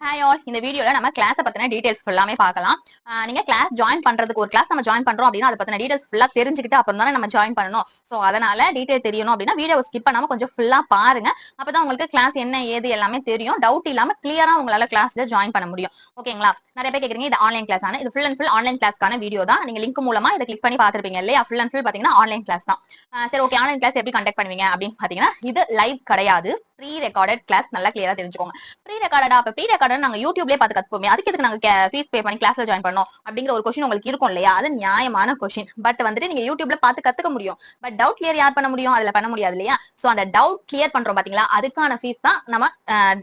Hi all, இந்த வீடியோல நம்ம கிளாஸ் பத்தின டீடைல்ஸ் ஃபுல்லாமே பார்க்கலாம். நீங்க கிளாஸ் ஜாயின் பண்றதுக்கு ஒரு கிளாஸ் நம்ம ஜாயின் பண்றோம் அப்படின்னா அதை பத்தின டீடைல்ஸ் ஃபுல்லா தெரிஞ்சுக்கிட்டு அப்புறம் தானே நம்ம ஜாயின் பண்ணணும். சோ அதனால டீடைல் தெரியணும் அப்படின்னா வீடியோ ஸ்கிப் பண்ணாம கொஞ்சம் ஃபுல்லா பாருங்க. அப்பதான் உங்களுக்கு கிளாஸ் என்ன ஏது எல்லாமே தெரியும். டவுட் இல்லாம கிளியரா உங்களால கிளாஸ்ல ஜாயின் பண்ண முடியும். ஓகேங்களா? நிறைய பேர் கேக்குறீங்க இது ஆன்லைன் கிளாஸ் ஆன, இது ஃபுல் அண்ட் ஃபுல் ஆன்லைன் கிளாஸ்க்கான வீடியோ தான். நீங்க லிங்க் மூலமா இதை கிளிக் பண்ணி பாத்துருப்பீங்க இல்லையா? ஃபுல் அண்ட் ஃபுல் பாத்தீங்கன்னா ஆன்லைன் கிளாஸ் தான். சரி, ஓகே. ஆன்லைன் கிளாஸ் எப்படி கண்டக்ட் பண்ணுவீங்க அப்படின்னு பாத்தீங்கன்னா இது லைவ் கிடையாது, ப்ரீ ரெக்கார்டட் கிளாஸ். நல்லா கிளியரா தெரிஞ்சுக்கோங்க. ப்ரீ ரெக்கார்டா? அப்ப ப்ரீ ரெக்கார்டட் நாங்க யூடியூப்லயே பார்த்து கத்துப்போமே, அதுக்கு எதுக்கு நாங்க ஃபீஸ் பே பண்ணி கிளாஸ்ல ஜாயின் பண்ணோம் அப்படிங்கிற ஒரு கொஸ்டின் உங்களுக்கு இருக்கும் இல்லையா? அது நியாயமான கொஸ்டின். பட் வந்துட்டு நீங்க யூடியூப்ல பார்த்து கத்துக்க முடியும். பட் டவுட் கிளியர் யார் பண்ண முடியும்? அதுல பண்ண முடியாது இல்லையா? சோ அந்த டவுட் கிளியர் பண்றோம் பாத்தீங்களா, அதுக்கான ஃபீஸ் தான் நம்ம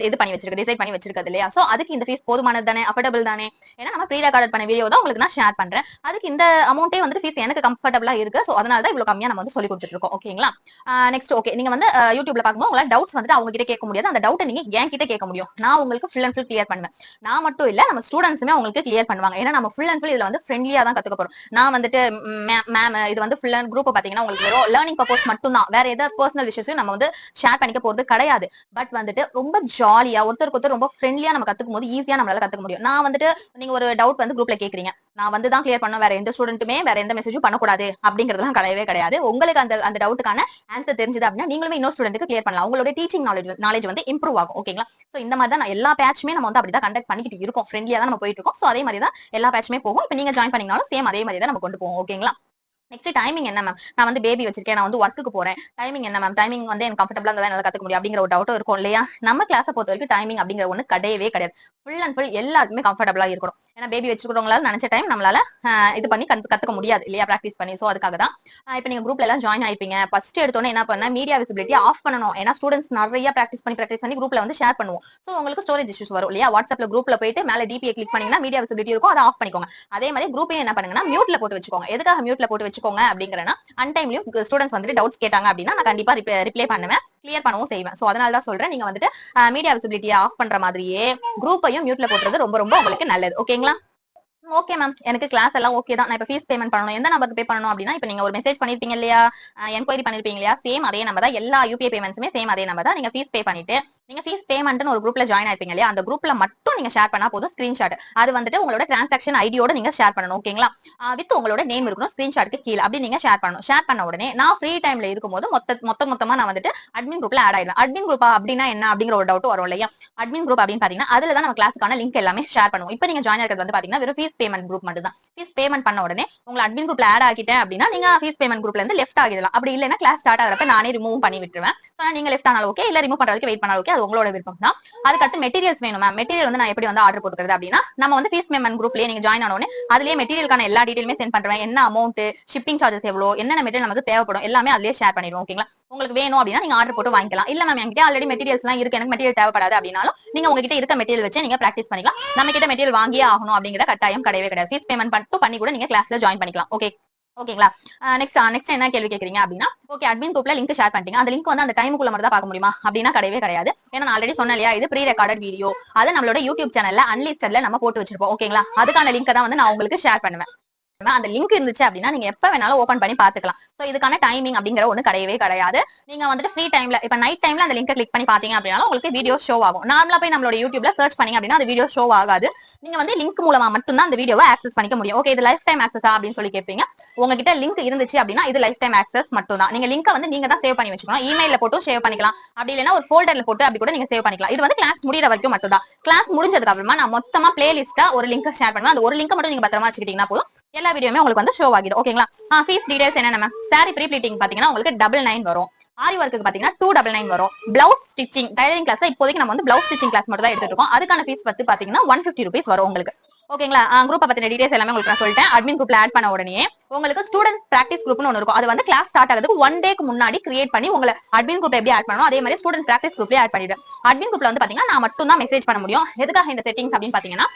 இது பண்ணி வச்சிருக்கோம், டிசைட் பண்ணி வச்சிருக்கிறது இல்லையா? சோ அதுக்கு இந்த ஃபீஸ் போதுமானது தானே, அஃபோர்டபிள் தானே? ஏன்னா நம்ம ப்ரீ ரெக்கார்டட் பண்ண வீடியோ தான் உங்களுக்கு நான் ஷேர் பண்றேன். அதுக்கு இந்த அமௌண்ட்டே வந்து ஃபீஸ் எனக்கு கம்ஃபர்டபிளா இருக்கு. சோ அதனால தான் இவ்வளவு கம்மியா நம்ம வந்து சொல்லி கொடுத்துட்டு இருக்கோம். ஓகேங்களா? Next, okay. நீங்க வந்து யூடியூப்ல பார்க்கும்போது உங்களால டவுட்ஸ் வந்து அவங்க கிட்ட கேட்க முடியாது. அந்த டவுட்டை நீங்க என் கிட்ட கேட்க முடியும். நான் உங்களுக்கு ஃபுல் அண்ட் ஃபுல் கிளியர் பண்ணுவேன். நான் மட்டும் இல்ல, நம்ம ஸ்டூடெண்ட்ஸுமே உங்களுக்கு கிளியர் பண்ணுவாங்க. ஏன்னா நம்ம ஃபுல் அண்ட் ஃபுல் இதுல வந்து ஃப்ரெண்ட்லியா தான் கத்துக்க போறோம். நான் வந்துட்டு மேம் இது வந்து ஃபுல் அண்ட் குரூப் பாத்தீங்கன்னா உங்களுக்கு வெறும் லேர்னிங் பர்பஸ் மட்டும் தான், வேற ஏதாவது பர்சனல் விஷயத்தையும் நம்ம வந்து ஷேர் பண்ணிக்க போறது கிடையாது. பட் வந்துட்டு ரொம்ப ஜாலியா ஒருத்தருக்கு ஒருத்தர் ரொம்ப ஃப்ரெண்ட்லியா நம்ம கத்துக்கும் போது ஈஸியா நம்மளால கத்துக்க முடியும். நான் வந்துட்டு நீங்க ஒரு டவுட் வந்து குரூப்ல கேக்குறீங்க, நான் வந்து தான் கிளியர் பண்ணும், வேற எந்த ஸ்டூடெண்ட்டுமே வேற எந்த மெசேஜும் பண்ணக்கூடாது அப்படிங்கிறதுலாம் கிடையவே கிடையாது. உங்களுக்கு அந்த டவுட்டுக்கான ஆன்சர் தெரிஞ்சது அப்படின்னா நீங்களுமே இன்னொரு ஸ்டூடெண்ட்டுக்கு கிளியர் பண்ணலாம். உங்களோட டீச்சிங் நாலேஜ் வந்து இம்ப்ரூவ் ஆகும். ஓகேங்களா? சோ இந்த மாதிரி தான் எல்லா பேட்சுமே நம்ம வந்து அப்படிதான் கண்டக்ட் பண்ணிக்கிட்டு இருக்கோம். ஃப்ரெண்ட்லியா தான் நம்ம போயிட்டு இருக்கோம். சோ அதே மாதிரி தான் எல்லா பேட்சுமே போகும். இப்போ நீங்க ஜாயின் பண்ணீங்கனாலும் சேம் அதே மாதிரி தான் நம்ம கொண்டு போவோம். ஓகேங்களா? நெக்ஸ்ட், டைமிங் என்ன மேம்? நான் வந்து பேபி வச்சிருக்கேன், நான் வந்து ஒர்க்குக்கு போறேன், டைமிங் என்ன மேம்? டைமிங் வந்து எனக்கு கம்ஃபர்டபிளா இருந்தா என்னால கத்துக்க முடியும் அப்படிங்கிற ஒரு டவுட் இருக்கும் இல்லையா? நம்ம கிளாஸை பொறுத்த வரைக்கும் டைமிங் அப்படிங்கிற ஒண்ணு கிடையவே கிடையாது. ஃபுல் அண்ட் ஃபுல் எல்லாருக்குமே கம்ஃபர்டபிளா இருக்கணும். ஏன்னா பேபி வச்சிருக்கிறவங்களால நினைச்ச டைம் நம்மளால இது பண்ணி கத்துக்க முடியாது இல்லையா? பிராக்டிஸ் பண்ணி. சோ அதுக்காக தான் இப்ப நீங்க குரூப்ல எல்லாம் ஜாயின் ஆயிப்பீங்க. ஃபர்ஸ்ட் எடுத்தோன்னே என்ன பண்ண, மீடியா விசிபிலிட்டி ஆஃப் பண்ணணும். ஏன்னா ஸ்டூடெண்ட்ஸ் நிறைய பிராக்டிஸ் பண்ணி குரூப்ல வந்து ஷேர் பண்ணுவோம். சோ உங்களுக்கு ஸ்டோரேஜ் இஷ்யூஸ் வரும் இல்லையா? வாட்ஸ்அப்ல குரூப்ல போயிட்டு மேல டிபியை கிளிக் பண்ணீங்கன்னா மீடியா விசிபிலிட்டி இருக்கும், அதை ஆஃப் பண்ணிக்கோங்க. அதே மாதிரி குரூப்பையும் என்ன பண்ணுங்கன்னா மியூட்ல போட்டு வச்சுக்கோங்க. எதுக்காக மியூட்ல போட்டு வச்சுக்கோங்க அப்படிங்கிறனா, அன்டைம்லயும் ஸ்டூடெண்ட்ஸ் வந்துட்டு டவுட்ஸ் கேட்டாங்க அப்படின்னா நான் கண்டிப்பா ரிப்ளை பண்ணுவேன், கிளியர் பண்ணவும் செய்வேன். சோ அதனால தான் சொல்றேன், நீங்க வந்துட்டு மீடியா விசிபிலிட்டியை ஆஃப் பண்ற மாதிரியே குரூப்பையும் மியூட்ல போடுறது ரொம்ப ரொம்ப உங்களுக்கு நல்லது. ஓகேங்களா? ஓகே மேம், எனக்கு கிளாஸ் எல்லாம் ஓகே தான். நான் இப்ப ஃபீஸ் பேமெண்ட் பண்ணணும், எந்த நம்பருக்கு பே பண்ணணும் அப்படின்னா, இப்ப நீங்க ஒரு மெசேஜ் பண்ணிருப்பீங்க இல்லையா, என்கொயரி பண்ணிருப்பீங்க இல்லையா, சேம் அதே நம்பர் தான். எல்லா யூபிஐ பேமெண்ட்ஸுமே சேம் அதே நம்பர் தான். நீங்க ஃபீஸ் பே பண்ணிட்டு நீங்க ஃபீஸ் பேமெண்ட்னு ஒரு குரூப்ல ஜாயின் ஆயிருப்பீங்க இல்லையா, அந்த குரூப்ல மட்டும் நீங்க ஷேர் பண்ணா போதும் ஸ்கிரீன்ஷாட். அது வந்துட்டு உங்களோட டிரான்சாக்ஷன் ஐடியோட நீங்க ஷேர் பண்ணணும். ஓகேங்களா? வித் உங்களோட நேம் இருக்கணும் ஸ்கிரீன்ஷாட்க்கு கீழே. அப்படி நீங்க ஷேர் பண்ணணும். ஷேர் பண்ண உடனே நான் ஃப்ரீ டைம்ல இருக்கும்போது மொத்தமா நான் வந்துட்டு அட்மின் குரூப்ல ஆட் ஆயிடுவேன். அட்மின் குரூப்பா அப்படின்னா என்ன அப்படிங்கிற ஒரு டவுட் வரும் இல்லையா? அட்மின் குரூப் அப்படின்னு பாத்தீங்கன்னா அதுல தான் நம்ம கிளாஸுக்கான லிங்க் எல்லாமே ஷேர் பண்ணுவோம். இப்போ நீங்க ஜாயின் ஆகிறது வந்து பாத்தீங்கன்னா வெறும் ஃபீஸ் பேமெண்ட் குரூப் மட்டும் தான். ஃபீஸ் பேமெண்ட் பண்ண உடனே உங்களை அட்மின் குரூப்ல ஆட் ஆகிட்டேன் அப்படின்னா நீங்க ஃபீஸ் பேமெண்ட் குரூப்ல இருந்து லெஃப்ட் ஆகிடலாம். அப்படி இல்லைன்னா கிளாஸ் ஸ்டார்ட் ஆகிறப்ப நானே ரிமூவ் பண்ணி விட்டுருவேன். சோ நீங்க லெஃப்ட் ஆனாலும் ஓகே, இல்ல ரிமூவ் பண்றதுக்கு வெயிட் பண்ணாலும் ஓகே, அது உங்களோட விருப்பம் தான். அதுக்கடுத்து மெட்டீரியல்ஸ் வேணும் மேம். மெட்டீரியல் வந்து நான் எப்படி வந்து ஆர்டர் போட்டுக்கிறது அப்படின்னா, நம்ம வந்து ஃபீஸ் பேமெண்ட் குரூப்லயே நீங்க ஜாயின் ஆன உடனே அதுலயே மெட்டீரியலுக்கான எல்லா டீடைலுமே சென்ட் பண்றேன். என்ன அமௌண்ட், ஷிப்பிங் சார்ஜஸ் எவ்வளவு, என்னென்ன மெட்டீரியல் நமக்கு தேவைப்படும் எல்லாமே அதுலயே ஷேர் பண்ணிடுவோம். ஓகேங்களா? உங்களுக்கு வேணும் அப்படின்னா நீங்க ஆர்டர் போட்டு வாங்கிக்கலாம். இல்ல மேம் என்கிட்ட ஆல்ரெடி மெட்டீரியல்ஸ் எல்லாம் இருக்கு, எனக்கு மெட்டீரியல் தேவைப்படாது அப்படின்னாலும் நீங்க உங்ககிட்ட இருக்க மெட்டீரியல் வச்சு நீங்க பிராக்டிஸ் பண்ணிக்கலாம். நம்ம கிட்ட மெட்டீரியல் வாங்கியே ஆகணும் அப்படிங்கிற கட்டாயம் கிடையவே கிடையாது. ஃபீஸ் பேமெண்ட் மட்டும் பண்ணி கூட நீங்க கிளாஸ்ல ஜாயின் பண்ணிக்கலாம். ஓகே ஓகேங்களா? நெக்ஸ்ட் என்ன கேள்வி கேக்குறீங்க அப்படின்னா, ஓகே அட்மின் குரூப்ல லிங்க் ஷேர் பண்ணிட்டீங்க, அந்த லிங்க் வந்து அந்த டைமுக்குள்ள மட்டும் தான் பார்க்க முடியுமா அப்படின்னா கிடையவே கிடையாது. ஏன்னா நான் ஆல்ரெடி சொன்னேன் இல்லையா, இது ப்ரீ ரெக்கார்டட் வீடியோ. அது நம்மளோட யூடியூப் சேனல்ல அன்லிஸ்டட்ல நம்ம போட்டு வச்சிருப்போம். ஓகேங்களா? அதுக்கான லிங்க் தான் வந்து நான் உங்களுக்கு ஷேர் பண்ணுவேன். அந்த லிங்க் இருந்துச்சு அப்படின்னா நீங்க எப்ப வேணாலும் ஓபன் பண்ணி பாத்துக்கலாம். சோ இதுக்கான டைமிங் அப்படிங்கிற ஒண்ணு கிடையவே கிடையாது. நீங்க வந்துட்டு ஃப்ரீ டைம்ல இப்ப நைட் டைம்ல அந்த லிங்கை கிளிக் பண்ணி பாத்தீங்க அப்படின்னா உங்களுக்கு வீடியோ ஷோ ஆகும். நார்மலா போய் நம்மளோட யூடியூப்ல சர்ச் பண்ணீங்க அப்படின்னா அந்த வீடியோ ஷோ ஆகாது. நீங்க வந்து லிங்க் மூலமா மட்டும் தான் அந்த வீடியோவை ஆக்சஸ் பண்ணிக்க முடியும். ஓகே, இது லைஃப் டைம் ஆக்சஸா அப்படின்னு சொல்லி கேட்பீங்க. உங்ககிட்ட லிங்க் இருந்துச்சு அப்படின்னா இது லைஃப் டைம் ஆக்சஸ் மட்டும் தான். நீங்க லிங்கை வந்து நீங்க தான் சேவ் பண்ணி வச்சுக்கணும். இமெயில போட்டு சேவ் பண்ணிக்கலாம், அப்படி இல்லைன்னா ஒரு ஃபோல்டர்ல போட்டு அப்படி கூட நீங்க சேவ் பண்ணிக்கலாம். இது வந்து கிளாஸ் முடிகிற வரைக்கும் மட்டும் தான். கிளாஸ் முடிஞ்சதுக்கு அப்புறமா நான் மொத்தமா பிளேலிஸ்டா ஒரு லிங்க் ஷேர் பண்ணுவேன். அந்த ஒரு லிங்க் மட்டும் நீங்க பத்திரமா வச்சுக்கிட்டீங்கன்னா போதும், எல்லா வீடியோமே உங்களுக்கு வந்து ஷோ ஆகிடும். ஓகேங்களா? ஃபீஸ் டீடைல்ஸ் என்னென்ன மேம்? சாரி ப்ரீ ப்ளீட்டிங் பாத்தீங்கன்னா உங்களுக்கு 999 வரும். ஆரி ஒர்க்கு பாத்தீங்கன்னா 299 வரும். பிளவுஸ் ஸ்டிச்சிங் டைலரிங் கிளாஸ் இப்போதைக்கு நம்ம வந்து பிளவுஸ் ஸ்டிச்சிங் கிளாஸ் மட்டும் தான் எடுத்துட்டு இருக்கோம். அதுக்கான ஃபீஸ் பத்தி பாத்தீங்கன்னா 150 ரூபீஸ் வரும் உங்களுக்கு. ஓகேங்களா? குரூப் பத்தின டீடைல்ஸ் எல்லாமே உங்களுக்கு நான் சொல்லிட்டேன். அட்மின் குரூப்ல ஆட் பண்ண உடனே உங்களுக்கு ஸ்டூடெண்ட் பிராக்டிஸ் குரூப்னு ஒன்னு இருக்கும். அது வந்து கிளாஸ் ஸ்டார்ட் ஆகிறதுக்கு 1 டேக்கு முன்னாடி கிரியேட் பண்ணி உங்களை அட்மின் குரூப்ல எப்படி ஆட் பண்ணணும் அதே மாதிரி ஸ்டூடெண்ட் பிராக்டிஸ் குரூப்லயே ஆட் பண்ணிடுறேன். அட்மின் குரூப்ல வந்து பாத்தீங்கன்னா நான் மட்டும் தான் மெசேஜ் பண்ண முடியும். எதுக்காக இந்த செட்டிங்ஸ் அப்படின்னு பாத்தீங்கன்னா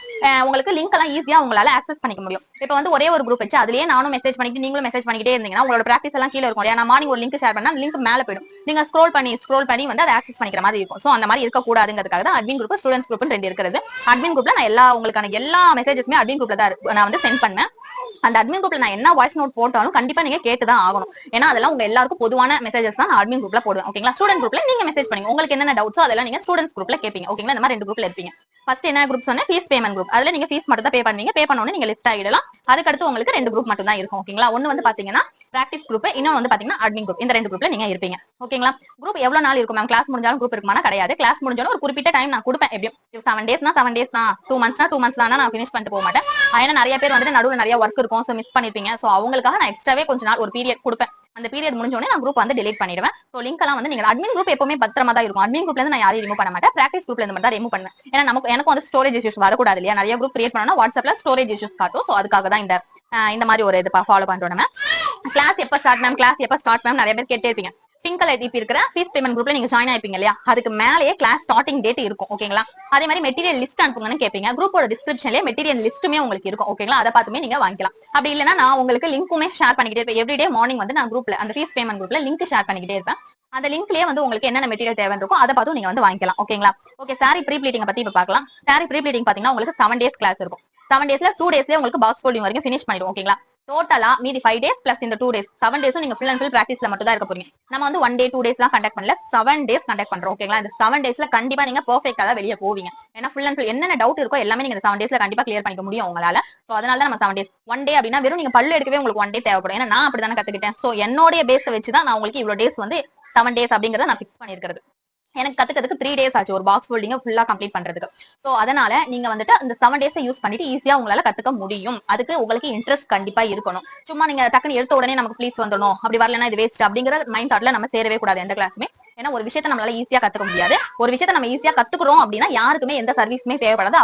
உங்களுக்கு லிங்க் எல்லாம் ஈஸியா உங்களால ஆக்சஸ் பண்ணிக்க முடியும். இப்ப வந்து ஒரே ஒரு குரூப் வச்சு அதுலயே நானும் மெசேஜ் பண்ணிட்டு நீங்களும் மெசேஜ் பண்ணிக்கிட்டே இருந்தீங்கன்னா உங்களோட பிராக்டிஸ் எல்லாம் கீழ இருக்கும் இல்லையா? நான் மார்னிங் ஒரு லிங்க் ஷேர் பண்ணா லிங்க் மேல போயிடும். நீங்க ஸ்க்ரோல் பண்ணி வந்து அதை ஆக்சஸ் பண்ணிக்கிற மாதிரி இருக்கும். சோ அந்த மாதிரி இருக்க கூடாதுங்கிறதுக்காக தான் அட்மின் குரூப் ஸ்டூடெண்ட்ஸ் குரூப் 2 இருக்கிறது. அட்மின் குரூப்ல நான் உங்களுக்கான எல்லா மெசேஜஸ்மே அட்மின் குரூப்ல தான் நான் வந்து சென்ட் பண்ணேன். அந்த அட்மின் குரூப்ல நான் என்ன வாய்ஸ் நோட் போட்டாலும் கண்டிப்பா நீங்க கேட்டுதான் ஆகணும். ஏன்னா அதெல்லாம் உங்க எல்லாருக்கும் பொதுவான மெசேஜஸ் தான் நான் அட்மின் குரூப்ல போடுவேன். ஓகேங்களா? ஸ்டூடெண்ட் குரூப்ல நீங்க மெசேஜ் பண்ணுங்க. உங்களுக்கு என்னென்ன டவுட்ஸோ அதெல்லாம் நீங்க ஸ்டூடெண்ட்ஸ் குரூப்ல கேட்பீங்க. ஓகேங்களா? இந்த மாதிரி 2 குரூப்ல இருப்பீங்க. ஃபர்ஸ்ட் என்ன குரூப் சொன்னா ஃபீஸ் பேமெண்ட் குரூப். அதுல நீங்க ஃபீஸ் மட்டும் தான் பே பண்ணுவீங்க. பே பண்ண உடனே நீங்க லிஃப்ட் ஆயிடலாம். அதுக்கு அடுத்து உங்களுக்கு 2 குரூப் மட்டும் தான் இருக்கும். ஓகேங்களா? ஒன்னு வந்து பாத்தீங்கன்னா பிராக்டிஸ் குரூப், இன்னொன்னு வந்து பாத்தீங்கன்னா அட்மின் குரூப். இந்த 2 குரூப்ல நீங்க இருப்பீங்க. ஓகேங்களா? குரூப் எவ்வளவு நாள் இருக்கும் மேம்? கிளாஸ் முடிஞ்சாலும் குரூப் இருக்குமா? கிடையாது. கிளாஸ் முடிஞ்சாலும் ஒரு குறிப்பிட்ட டைம் நான் கொடுப்பேன். எப்படியும் 7 டேஸ்னா 7 டேஸ் தான், 2 மந்த்ஸ்னா 2 மந்த்ஸ் தான், நான் ஃபினிஷ் பண்ணிட்டு போக மாட்டேன். ஏன்னா நிறைய பேர் வந்து நடுவுல நிறைய ஒர்க் இருக்கும், சோ மிஸ் பண்ணிருப்பீங்க. சோ அவங்களுக்காக நான் எக்ஸ்ட்ராவே கொஞ்ச நாள் ஒரு பீரியட் கொடுப்பேன். அந்த பீரியட் முடிஞ்ச உடனே நான் குரூப் வந்து delete பண்ணிடுவேன். சோ லிங்க் எல்லாம் வந்து நீங்க அட்மின் குரூப் எப்பவுமே பத்திரமா தான் இருக்கும். அட்மின் குரூப்ல இருந்து நான் யாரையும் ரிமூவ் பண்ண மாட்டேன். பிராக்டிஸ் குரூப்ல இருந்து மட்டும் தான் ரிமூவ் பண்ணுவேன். ஏன்னா எனக்கு வந்து ஸ்டோரேஜ் இஷ்யூஸ் வரக்கூடாது இல்லையா? நிறைய குரூப் கிரியேட் பண்ணா வாட்ஸ்அப்ல ஸ்டோரேஜ் இஷ்யூஸ் காட்டும். சோ அதுக்காக தான் இந்த மாதிரி ஒரு இது ஃபாலோ பண்றோம். நம்ம கிளாஸ் எப்ப ஸ்டார்ட் மேம், கிளாஸ் எப்ப ஸ்டார்ட் மேம் நிறைய பேர் கேட்டே இருப்பீங்க. பிங்க் கலர் டிபி இருக்கிற ஃபீஸ் பேமெண்ட் குரூப்ல நீங்க ஜாயின் ஆயிருப்பீங்க இல்லையா? அதுக்கு மேலேயே கிளாஸ் ஸ்டார்டிங் டேட் இருக்கும். ஓகேங்களா? அதே மாதிரி மெட்டீரியல் லிஸ்ட் அனுப்புங்கன்னு கேட்பீங்க. குரூப்போட டிஸ்கிரிப்ஷன்லயே மெட்டீரியல் லிஸ்ட்டுமே உங்களுக்கு இருக்கும். ஓகேங்களா? அதை பார்த்துமே நீங்க வாங்கிக்கலாம். அப்படி இல்லைன்னா நான் உங்களுக்கு லிங்க்குமே ஷேர் பண்ணிக்கிட்டே இருப்பேன். எவ்ரிடே மார்னிங் வந்து நான் குரூப்ல அந்த ஃபீஸ் பேமெண்ட் குரூப்ல லிங்க் ஷேர் பண்ணிக்கிட்டே இருப்பேன். அந்த லிங்க்லயே வந்து உங்களுக்கு என்னென்ன மெட்டீரியல் தேவை இருக்கும் அதை பார்த்து நீங்க வந்து வாங்கிக்கலாம். ஓகேங்களா? ஓகே, சாரி ப்ரீ ப்ளீட்டிங் பத்தி இப்ப பார்க்கலாம். சாரி ப்ரீ ப்ளீட்டிங் பாத்தீங்கன்னா உங்களுக்கு 7 டேஸ் கிளாஸ் இருக்கும். 7 டேஸ்ல 2 டேஸ்ல உங்களுக்கு பாக்ஸ் ஃபோல்டிங் வரைக்கும் ஃபினிஷ் பண்ணிடுவோம். ஓகேங்களா? டோட்டலா மீதி 5 டேஸ் பிளஸ் இந்த 2 டேஸ் 7 டேஸும் நீங்க ஃபுல் அண்ட் ஃபுல் பிராக்டிஸ்ல மட்டும் தான் இருக்க போறீங்க. நம்ம வந்து 1 டே 2 டேஸ்லாம் கண்டக்ட் பண்ணல, 7 டேஸ் கண்டக்ட் பண்றோம். ஓகேங்களா? இந்த 7 டேஸ்ல கண்டிப்பா நீங்க பெர்ஃபெக்ட்டா தான் வெளிய போவீங்க. ஏன்னா ஃபுல் அண்ட் ஃபுல் என்னென்ன டவுட் இருக்கோ எல்லாமே நீங்க இந்த 7 டேஸ்ல கண்டிப்பா கிளியர் பண்ணிக்க முடியும் உங்களால. சோ அதனால தான் நம்ம 7 டேஸ். 1 டே அப்படின்னா வெறும் நீங்க பல்லு எடுக்கவே உங்களுக்கு 1 டே தேவைப்படும். ஏன்னா நான் அப்படிதானே கத்துக்கிட்டேன். சோ என்னோட பேஸ் வச்சு தான் நான் உங்களுக்கு இவ்வளவு டேஸ் வந்து 7 டேஸ் அப்படிங்கறத நான் ஃபிக்ஸ் பண்ணிருக்கிறது. எனக்கு கத்துக்கிறதுக்கு 3 டேஸ் ஆச்சு ஒரு பாக்ஸ் ஃபோல்டிங் ஃபுல்லா கம்ப்ளீட் பண்றதுக்கு. சோ அதனால நீங்க வந்துட்டு இந்த 7 டேஸ் யூஸ் பண்ணிட்டு ஈஸியா உங்களால கத்துக்க முடியும். அதுக்கு உங்களுக்கு இன்ட்ரெஸ்ட் கண்டிப்பா இருக்கணும். சும்மா நீங்க டக்குன்னு எடுத்த உடனே நமக்கு ப்ளீஸ் வந்துடணும், அப்படி வரலன்னா இது வேஸ்ட் அப்படிங்கிற மைண்ட் தாட்ல நம்ம சேரவே கூடாது எந்த கிளாஸுமே. ஏன்னா ஒரு விஷயத்தை நம்மளால ஈஸியா கத்துக்க முடியாது. ஒரு விஷயத்தை நம்ம ஈஸியா கத்துக்கிறோம் அப்படின்னா யாருக்குமே எந்த சர்வீஸுமே தேவைப்படாது.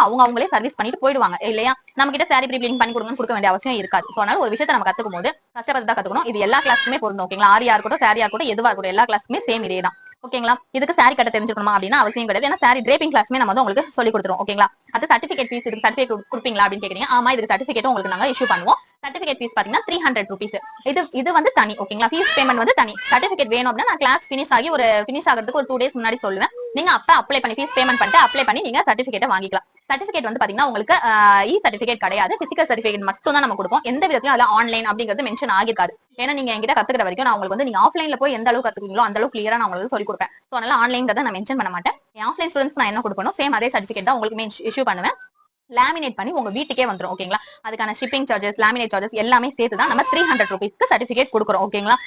அவங்களே சர்வீஸ் பண்ணிட்டு போயிடுவாங்க இல்லையா? நம்ம கிட்ட சாரி ப்ரீ ப்ளீட்டிங் பண்ணி கொடுக்க வேண்டிய அவசியம் இருக்காது. சோ அதனால ஒரு விஷயத்தை நம்ம கத்துக்கும் போது கஷ்டப்பட்டு தான் கத்துக்கணும். இது எல்லா கிளாஸுமே பொருந்தும். ஓகேங்களா? ஆரியா இருக்கட்டும், சாரியா இருக்கட்டும், எதுவா இருக்கட்டும், எல்லா கிளாஸுமே சேம் இதே தான். ஓகேங்களா? இதுக்கு சாரி கட்ட தெரிஞ்சுக்கணுமா அப்படின்னா அவசியம் கிடையாது. ஏன்னா சாரி டிரேப்பிங் கிளாஸ்மே நம்ம வந்து உங்களுக்கு சொல்லி கொடுத்துருவோம். ஓகேங்களா? அது சர்டிபிகேட் ஃபீஸ், இதுக்கு சர்டிபிகேட் கொடுப்பீங்களா அப்படின்னு கேக்குறீங்க. ஆமா, இதுக்கு சர்டிபிகேட் உங்களுக்கு நாங்க இஷ்யூ பண்ணுவோம். சர்டிபிகேட் ஃபீஸ் பாத்தீங்கன்னா 300 rupees. இது வந்து தனி. ஓகேங்களா? ஃபீஸ் பேமெண்ட் வந்து தனி. சர்டிபிகேட் வேணும் அப்படின்னா நான் கிளாஸ் ஃபினிஷ் ஆகிறதுக்கு ஒரு 2 டேஸ் முன்னாடி சொல்லுவேன். நீங்க அப்ப அப்ளை பண்ணி ஃபீஸ் பேமெண்ட் பண்ணிட்டு அப்ளை பண்ணி நீங்க சர்டிபிகேட்டை வாங்கிக்கலாம். சர்டிபிகேட் வந்து பாத்தீங்கன்னா உங்களுக்கு இ சர்டிபிகேட் கிடையாது, பிசிக்கல் சர்டிபிகேட் மட்டும் தான் நம்ம கொடுப்போம். எந்த விதத்திலும் அதுல ஆன்லைன் அப்படிங்கிறது மென்ஷன் ஆகிருக்காது. ஏன்னா நீங்க என்கிட்ட கத்துக்கிற வரைக்கும் நான் உங்களுக்கு வந்து நீங்க ஆஃப்லைன்ல போய் எந்த அளவுக்கு கத்துக்குவீங்களோ அந்த அளவுக்கு கிளியரா நான் உங்களுக்கு சொல்லி கொடுப்பேன். சோ அதனால ஆன்லைன்ங்கிறத நான் மென்ஷன் பண்ண மாட்டேன். ஆஃப்லைன் ஸ்டூடெண்ட்ஸ் நான் என்ன கொடுப்பேனோ சேம் அதே சர்டிபிகேட் தான் உங்களுக்கு இஷ்யூ பண்ணுவேன். லேமினேட் பண்ணி உங்க வீட்டுக்கே வந்துரும். ஓகேங்களா? அதுக்கான ஷிப்பிங் சார்ஜஸ், லேமினேட் சார்ஜஸ் எல்லாமே சேர்த்து தான் நம்ம 300 rupeesக்கு சர்டிபிகேட் கொடுக்குறோம். ஓகேங்களா?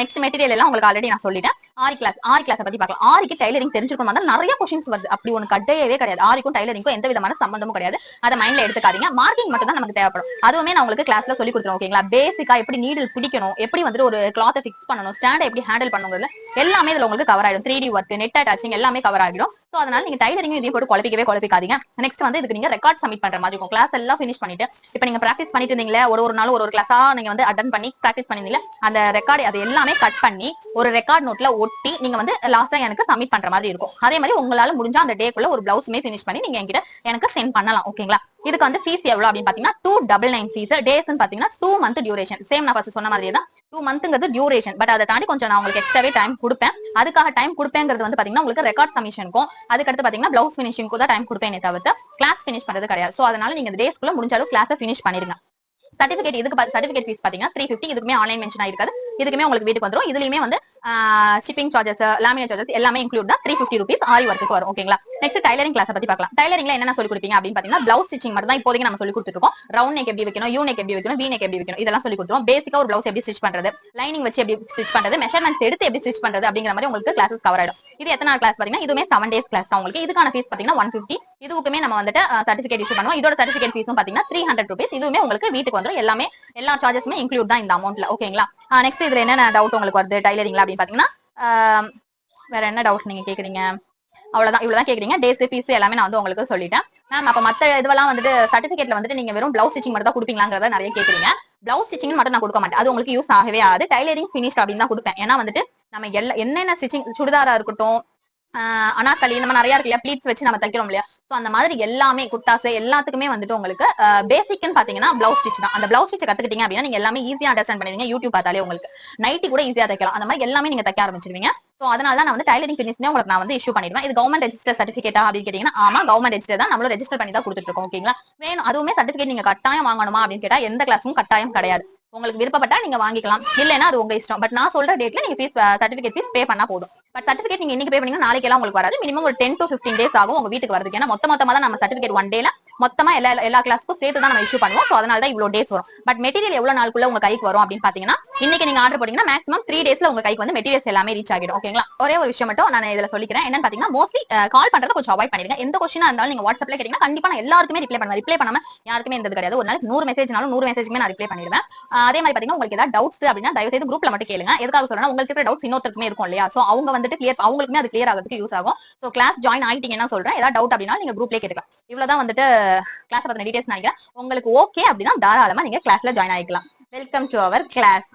நெக்ஸ்ட் மெட்டீரியல் எல்லாம் உங்களுக்கு ஆல்ரெடி நான் சொல்லிட்டேன். ஆரி கிளாஸ் பத்தி பார்க்கலாம். ஆரிக்கு டைலரிங் தெரிஞ்சிருக்கணும் தான் நிறைய கொஸ்டின்ஸ் வருது. அப்படி ஒன்னு கிடையவே கிடையாது. ஆரிக்கும் டைலரிங்க்கும் எந்த விதமான சம்பந்தமும் கிடையாது. அதை மைண்ட்ல எடுத்துக்காதீங்க. மார்க்கிங் மட்டும் தான் நமக்கு தேவைப்படும். அதுவுமே நான் உங்களுக்கு கிளாஸ்ல சொல்லி கொடுத்துருவோம். ஓகேங்களா? பேசிக்கா எப்படி நீடில் பிடிக்கணும், எப்படி வந்து ஒரு கிளாத்தை ஃபிக்ஸ் பண்ணணும், ஸ்டாண்டை எப்படி ஹேண்டில் பண்ணுங்கிறது எல்லாமே இதுல உங்களுக்கு கவர் ஆயிடும். 3D ஒர்க், நெட் அட்டாச்சிங் எல்லாமே கவர் ஆகிடும். சோ அதனால நீங்க டைலரிங் இதையும் போட்டு குழப்பிக்காதீங்க. நெக்ஸ்ட் வந்து இதுக்கு நீங்க ரெக்கார்ட் சப்மிட் பண்ற மாதிரி இருக்கும். கிளாஸ் எல்லாம் ஃபினிஷ் பண்ணிட்டு இப்ப நீங்க பிராக்டிஸ் பண்ணிட்டு இருந்தீங்களே, ஒரு நாள் ஒரு கிளாஸா நீங்க வந்து அட்டெண்ட் பண்ணி பிராக்டிஸ் பண்ணிருந்தீங்க, அந்த ரெக்கார்ட் அது எல்லாமே கட் பண்ணி ஒரு ரெக்கார்ட் நோட்ல ஒட்டி நீங்க வந்து லாஸ்டா எனக்கு சப்மிட் பண்ற மாதிரி இருக்கும். அதே மாதிரி உங்களால முடிஞ்சா அந்த டேக்குள்ள ஒரு பிளவுஸ்மே ஃபினிஷ் பண்ணி நீங்க என்கிட்ட எனக்கு சென்ட் பண்ணலாம். ஓகேங்களா? இதுக்கு வந்து ஃபீஸ் எவ்வளவு அப்படின்னு பாத்தீங்கன்னா 299 ஃபீஸ். டேஸ்ன்னு பாத்தீங்கன்னா 2 month டியூரேஷன். சேம் நான் ஃபர்ஸ்ட் சொன்ன மாதிரியே தான் 2 monthங்கிறது டியூரேஷன். பட் அதை தாண்டி கொஞ்சம் நான் உங்களுக்கு எக்ஸ்ட்ராவே டைம் கொடுப்பேன். அதுக்காக டைம் கொடுப்பேங்கிறது வந்து பாத்தீங்கன்னா உங்களுக்கு ரெக்கார்ட் சப்மிஷனுக்கும் அதுக்கடுத்து பாத்தீங்கன்னா பிளவுஸ் ஃபினிஷிங்க்கும் தான் டைம் கொடுப்பேனே தவிர்த்து கிளாஸ் ஃபினிஷ் பண்றது கிடையாது. சோ அதனால நீங்க டேஸ்க்குள்ள முடிஞ்ச அளவுக்கு கிளாஸை ஃபினிஷ் பண்ணிருங்க. சர்டிபிகேட் சர்டிபிகேட் ஃபீஸ் பாத்தீங்கன்னா 350. இதுக்குமே ஆன்லைன் மென்ஷன் ஆயிருக்காது. இதுக்குமே உங்களுக்கு வீட்டுக்கு வந்துரும். இதுலயுமே வந்து ஷிப்பிங் சார்ஜஸ், லேமினேட் சார்ஜஸ் எல்லாமே இன்க்ளூட் தான். 350 rupees ஆரி ஒர்க்குக்கு வரும். ஓகேங்களா? நெக்ஸ்ட் டைலரிங் கிளாஸ் பத்தி பார்க்கலாம். டைலரிங்ல என்ன சொல்லி கொடுப்பீங்க அப்படின்னு பாத்தீங்கன்னா பிளவுஸ் ஸ்டிச்சிங் மட்டும் தான் இப்போதைக்கு நம்ம சொல்லி கொடுத்துருக்கோம். ரவுண்ட் நெக் எப்படி வைக்கணும், யூ நெக் எப்படி வைக்கணும், வி நெக் எப்படி வைக்கணும் இதெல்லாம் சொல்லி கொடுத்துருவோம். பேசிக்கா ஒரு பிளவுஸ் எப்படி ஸ்டிச் பண்றது, லைனிங் வச்சு எப்படி ஸ்டிச் பண்றது, மெஷர்மெண்ட்ஸ் எடுத்து எப்படி ஸ்டிச் பண்றது அப்படிங்கிற மாதிரி உங்களுக்கு கிளாஸஸ் கவர் ஆயிடும். இது எத்தனை கிளாஸ் பாத்தீங்கன்னா இதுவுமே 7 days கிளாஸ் தான் உங்களுக்கு. இதுக்கான ஃபீஸ் பாத்தீங்கன்னா 150. இதுக்குமே நம்ம வந்துட்டு சர்டிபிகேட் இஷ்யூ பண்ணுவோம். இதோட சர்டிபிகேட் ஃபீஸும் பாத்தீங்கன்னா 300 rupees. இதுவுமே உங்களுக்கு வீட்டுக்கு வந்துரும். எல்லா சார்ஜஸுமே இன்க்ளூட் தான் இந்த அமௌண்ட்ல. ஓகேங்களா? நெக்ஸ்ட் இதுல என்ன டவுட் உங்களுக்கு வருது டைலரிங்ல அப்படின்னு பாத்தீங்கன்னா வேற என்ன டவுட் நீங்க கேக்குறீங்க? அவ்வளவுதான், இவ்வளவுதான் கேக்குறீங்க. டேஸ் ஃபீஸ் எல்லாமே நான் வந்து உங்களுக்கு சொல்லிட்டேன். மேம் அப்ப மத்த இதுவெல்லாம் வந்துட்டு சர்டிபிகேட்ல வந்துட்டு நீங்க வெறும் பிளவுஸ் ஸ்டிச்சிங் மட்டும் தான் கொடுப்பீங்களாங்கிறத நிறைய கேக்குறீங்க. பிளவுஸ் ஸ்டிச்சிங் மட்டும் நான் கொடுக்க மாட்டேன். அது உங்களுக்கு யூஸ் ஆகவே ஆகுது. டைலரிங் ஃபினிஷ் அப்படின்னு தான் கொடுப்பேன். ஏன்னா வந்துட்டு நம்ம என்னென்ன ஸ்டிச்சிங் சுடிதாரா இருக்கட்டும், அனார்கலி நம்ம நிறைய இருக்கு இல்லையா, ப்ளீட்ஸ் வச்சு நம்ம தைக்கிறோம் இல்லையா, சோ அந்த மாதிரி எல்லாமே குர்தாஸ் எல்லாத்துக்குமே வந்துட்டு உங்களுக்கு பேசிக்னு பாத்தீங்கன்னா பிளவுஸ் ஸ்டிச் தான். அந்த பிளவுஸ் ஸ்டிச் கத்துக்கிட்டீங்க அப்படின்னா நீங்க எல்லாமே ஈஸியா அண்டர்ஸ்டாண்ட் பண்ணுவீங்க. யூடியூப் பார்த்தாலே உங்களுக்கு நைட்டி கூட ஈஸியா தைக்கலாம். அந்த மாதிரி எல்லாமே நீங்க தைக்க ஆரம்பிச்சிருவீங்க. சோ அதனால நான் வந்து டைலரிங் ஃபினிஷ்னே உங்களுக்கு நான் வந்து இஷ்யூ பண்ணிடுவேன். இது கவர்மெண்ட் ரெஜிஸ்டர் சர்டிபிகேட்டா அப்படின்னு கேட்டீங்கன்னா ஆமா கவர்மெண்ட் ரெஜிஸ்டர் தான், நம்மளும் ரெஜிஸ்டர் பண்ணி தான் கொடுத்துட்டு இருக்கோம். ஓகேங்களா? வேணும் அதுவுமே சர்டிபிகேட் நீங்க கட்டாயம் வாங்கணுமா அப்படின்னு கேட்டா எந்த கிளாஸும் கட்டாயம் கிடையாது. உங்களுக்கு விருப்பப்பட்டா நீங்க வாங்கிக்கலாம், இல்லைன்னா அது உங்க இஷ்டம். பட் நான் சொல்ற டேட்ல நீங்க ஃபீஸ் சர்டிபிகேட் ஃபீஸ் பே பண்ணா போதும். பட் சர்டிபிகேட் நீங்க இன்னைக்கு பே பண்ணீங்கன்னா நாளைக்கு எல்லாம் உங்களுக்கு வராது. மினிமம் ஒரு 10 to 15 டேஸ் ஆகும் உங்க வீட்டுக்கு வரதுக்கு. ஏன்னா மொத்தமா தான் நம்ம சர்டிபிகேட் ஒன் டேல மொத்தமா எல்லா கிளாஸ்க்கும் சேர்த்து தான் நம்ம இஷ்யூ பண்ணுவோம். சோ அதனால தான் இவ்வளவு டேஸ் வரும். பட் மெட்டீரியல் எவ்வளவு நாளுக்குள்ள உங்க கைக்கு வரும் அப்படின்னு பாத்தீங்கன்னா இன்னைக்கு நீங்க ஆர்டர் போட்டீங்கன்னா மேக்ஸிமம் 3 டேஸ்ல உங்க கைக்கு வந்து மெட்டீரியல்ஸ் எல்லாமே ரீச் ஆகிடும். ஓகேங்களா? ஒரே ஒரு விஷயம் மட்டும் நான் இதுல சொல்லிக்கிறேன். என்னன்னு பாத்தீங்கன்னா மோஸ்ட்லி கால் பண்றத கொஞ்சம் அவாய்ட் பண்ணிடுங்க. எந்த கொஸ்டினா இருந்தாலும் நீங்க வாட்ஸ்அப்ல கேட்டீங்கன்னா கண்டிப்பா நான் எல்லாருக்குமே ரிப்ளை பண்ணுவேன். ரிப்ளை பண்ணாம யாருக்குமே இருந்தது கிடையாது. ஒரு நாளைக்கு 100 மெசேஜ்னாலும் 100 மெசேஜ்க்குமே நான் ரிப்ளை பண்ணிடுவேன். அதே மாதிரி பாத்தீங்கன்னா உங்களுக்கு ஏதாவது டவுட்ஸ் அப்படின்னா தயவு செய்து குரூப்ல மட்டும் கேளுங்க. எதுக்காக சொல்றேன்னா உங்களுக்கு இருக்கிற டவுட்ஸ் இன்னொருத்தருக்குமே இருக்கும் இல்லையா? சோ அவங்க வந்துட்டு கிளியர் அவங்களுக்குமே அது கிளியர் ஆகிறதுக்கு யூஸ் ஆகும். சோ கிளாஸ் ஜாயின் ஆயிட்டீங்கன்னா சொல்றேன். ஏதாவது டவுட் அப்படின்னா நீங்க குரூப்லயே கேட்டுக்கலாம். இவ்வளவுதான் வந்துட்டு கிளாஸ் பத்தின டீடைல்ஸ் நினைக்கிறேன். உங்களுக்கு ஓகே அப்படின்னா தாராளமா நீங்க கிளாஸ்ல ஜாயின் ஆயிக்கலாம். Welcome to our class.